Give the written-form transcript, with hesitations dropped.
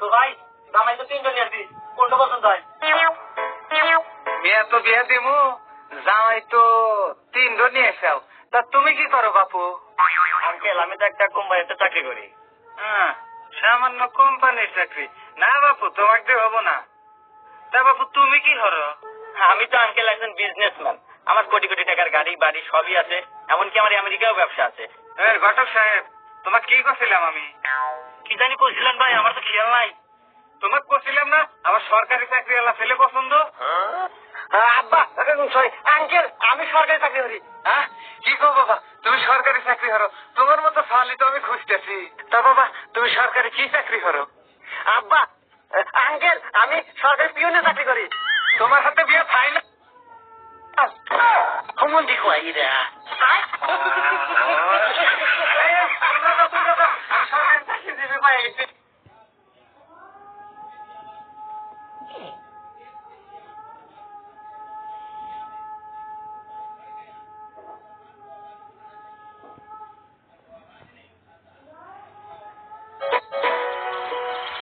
তো ভাই জামাই তো 3টা নিয়ে আসবি, কোনটা পছন্দ হয়? বিয়া তো বিয়া দিমু, জামাই তো 3টা নিয়ে এসাও। তা তুমি কি করো বাপু? আঙ্কেল আমি তো একটা কোম্পানিতে চাকরি করি। হ্যাঁ, সামান্য কোম্পানির চাকরি? না বাপু, তোমাকে দিয়ে হবো না। তা বাপু তুমি কি করো? আমি তো আঙ্কেল একজন বিজনেসম্যান, আমার কোটি কোটি টাকার গাড়ি বাড়ি সবই আছে, এমনকি আমার আমেরিকাও ব্যবসা আছে। ঘটক সাহেব, তোমাকে কি করছিলাম আমি? কি জানি কইছিলেন ভাই, আমার তো খেয়াল নাই। তোমাকে করছিলাম না আমার সরকারি চাকরি এলা ছেলে পছন্দ? আব্বা সরি আঙ্কেল, আমি সরকারি চাকরি করি। হ্যাঁ, কি গো বাবা, তুমি সরকারি চাকরি করো? তোমার মতো ফালি তো আমি খুঁজতেছি। তা বাবা, তুমি সরকারি কি চাকরি করো? আব্বা আঙ্কেল আমি সরকারি পিওনের চাকরি করি। তোমার হাতে বিয়ে ফাইনাল। কমন দেখো আইরা আমি সরকারি চাকরি দিবি পাই গেছি।